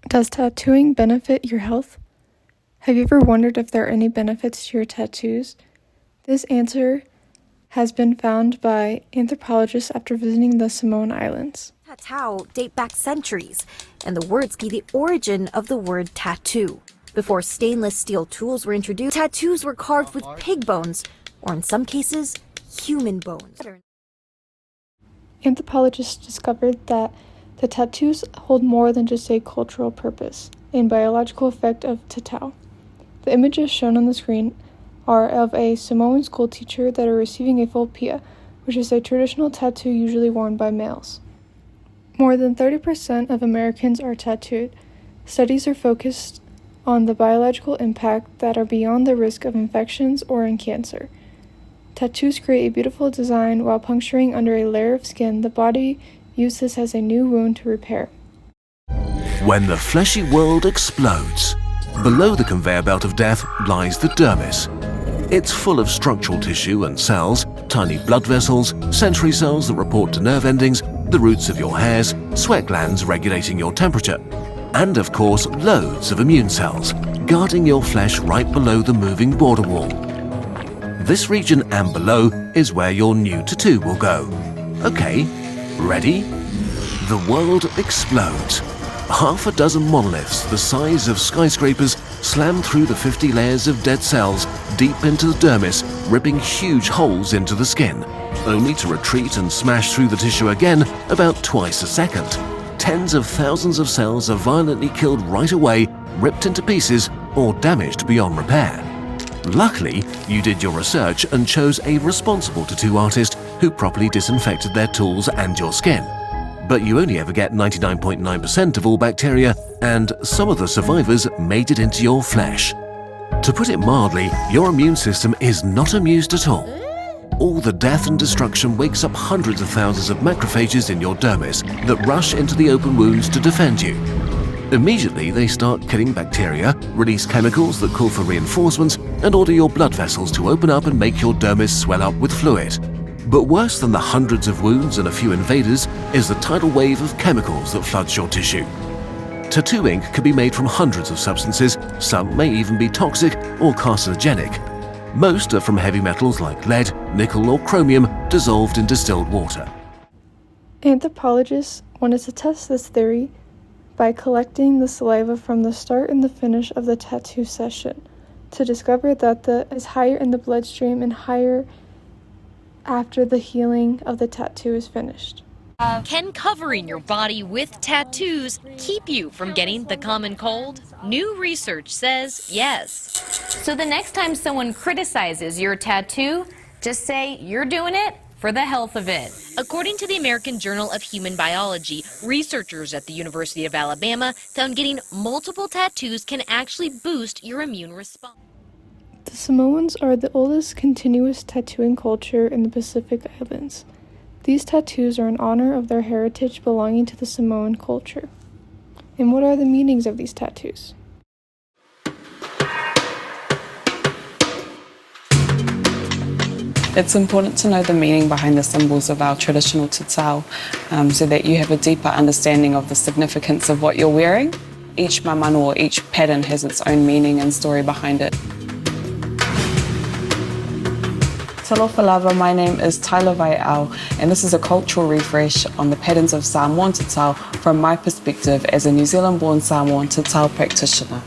Does tattooing benefit your health? Have you ever wondered if there are any benefits to your tattoos? This answer has been found by anthropologists after visiting the Samoan Islands. Tattoo date back centuries, and the words gave the origin of the word tattoo. Before stainless steel tools were introduced, tattoos were carved with pig bones, or in some cases, human bones. Anthropologists discovered that the tattoos hold more than just a cultural purpose, a biological effect of tattoo. The images shown on the screen are of a Samoan school teacher that are receiving a full pia, which is a traditional tattoo usually worn by males. More than 30% of Americans are tattooed. Studies are focused on the biological impact that are beyond the risk of infections or in cancer. Tattoos create a beautiful design while puncturing under a layer of skin. The body uses this as a new wound to repair. When the fleshy world explodes, below the conveyor belt of death lies the dermis. It's full of structural tissue and cells, tiny blood vessels, sensory cells that report to nerve endings, the roots of your hairs, sweat glands regulating your temperature, and of course loads of immune cells, guarding your flesh right below the moving border wall. This region and below is where your new tattoo will go. Okay, ready? The world explodes. Half a dozen monoliths the size of skyscrapers slam through the 50 layers of dead cells deep into the dermis, ripping huge holes into the skin, only to retreat and smash through the tissue again about twice a second. Tens of thousands of cells are violently killed right away, ripped into pieces, or damaged beyond repair. Luckily, you did your research and chose a responsible tattoo artist who properly disinfected their tools and your skin. But you only ever get 99.9% of all bacteria, and some of the survivors made it into your flesh. To put it mildly, your immune system is not amused at all. All the death and destruction wakes up hundreds of thousands of macrophages in your dermis that rush into the open wounds to defend you. Immediately, they start killing bacteria, release chemicals that call for reinforcements, and order your blood vessels to open up and make your dermis swell up with fluid. But worse than the hundreds of wounds and a few invaders is the tidal wave of chemicals that floods your tissue. Tattoo ink can be made from hundreds of substances, some may even be toxic or carcinogenic. Most are from heavy metals like lead, nickel or chromium dissolved in distilled water. Anthropologists wanted to test this theory by collecting the saliva from the start and the finish of the tattoo session to discover that is higher in the bloodstream and higher after the healing of the tattoo is finished. Can covering your body with tattoos keep you from getting the common cold? New research says yes. So the next time someone criticizes your tattoo, just say you're doing it for the health of it. According to the American Journal of Human Biology, researchers at the University of Alabama found getting multiple tattoos can actually boost your immune response. The Samoans are the oldest continuous tattooing culture in the Pacific Islands. These tattoos are in honor of their heritage belonging to the Samoan culture. And what are the meanings of these tattoos? It's important to know the meaning behind the symbols of our traditional tattoo so that you have a deeper understanding of the significance of what you're wearing. Each mamanu or each pattern has its own meaning and story behind it. Talofa lava, my name is Tyler Vai'au, and this is a cultural refresh on the patterns of Samoan tattoo from my perspective as a New Zealand-born Samoan tattoo practitioner.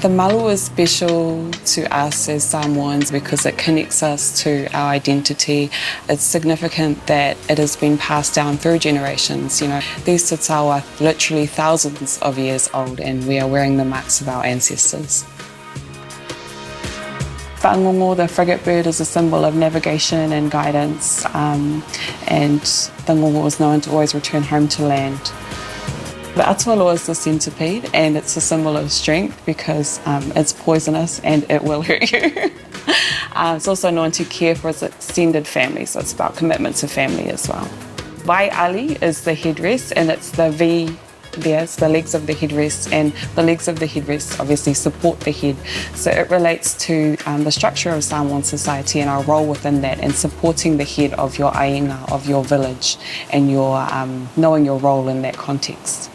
The malu is special to us as Samoans because it connects us to our identity. It's significant that it has been passed down through generations. You know, these tattoo are literally thousands of years old and we are wearing the marks of our ancestors. Whangongo, the frigate bird, is a symbol of navigation and guidance, and the ngongo is known to always return home to land. The atolo is the centipede, and it's a symbol of strength because it's poisonous and it will hurt you. It's also known to care for its extended family, so it's about commitment to family as well. Vai Ali is the headrest, and it's the V. There's the legs of the headrest, and the legs of the headrest obviously support the head. So it relates to the structure of Samoan society and our role within that, and supporting the head of your ainga, of your village, and your knowing your role in that context.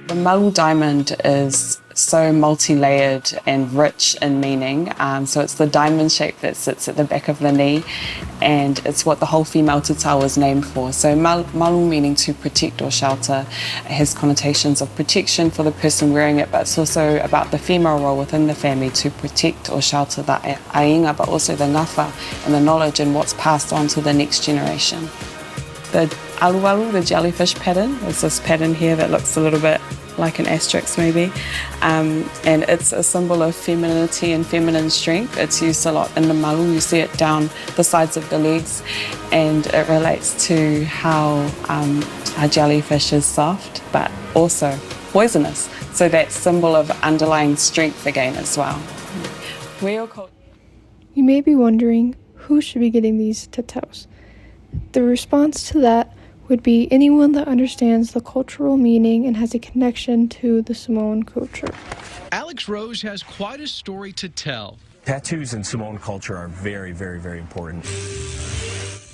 The Malu diamond is so multi-layered and rich in meaning. So it's the diamond shape that sits at the back of the knee, and it's what the whole female tatau is named for. So Malu meaning to protect or shelter. It has connotations of protection for the person wearing it, but it's also about the female role within the family to protect or shelter the ainga, but also the ngafa and the knowledge and what's passed on to the next generation. The alualu, the jellyfish pattern, is this pattern here that looks a little bit like an asterisk maybe, and it's a symbol of femininity and feminine strength. It's used a lot in the malu. You see it down the sides of the legs, and it relates to how a jellyfish is soft but also poisonous. So that symbol of underlying strength again as well. You may be wondering who should be getting these tataus. The response to that would be anyone that understands the cultural meaning and has a connection to the Samoan culture. Alex Rose has quite a story to tell. Tattoos in Samoan culture are very, very, very important.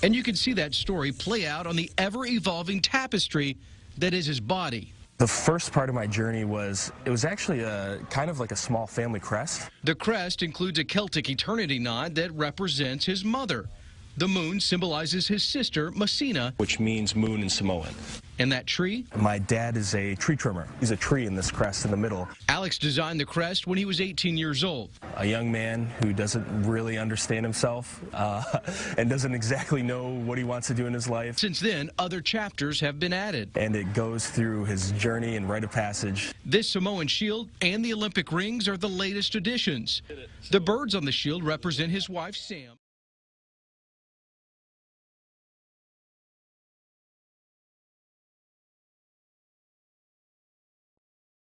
And you can see that story play out on the ever-evolving tapestry that is his body. The first part of my journey was actually kind of like a small family crest. The crest includes a Celtic eternity knot that represents his mother. The moon symbolizes his sister, Masina, Which means moon in Samoan. and that tree. My dad is a tree trimmer. He's a tree in this crest in the middle. Alex designed the crest when he was 18 years old. A young man who doesn't really understand himself and doesn't exactly know what he wants to do in his life. Since then, other chapters have been added. And it goes through his journey and rite of passage. This Samoan shield and the Olympic rings are the latest additions. The birds on the shield represent his wife, Sam.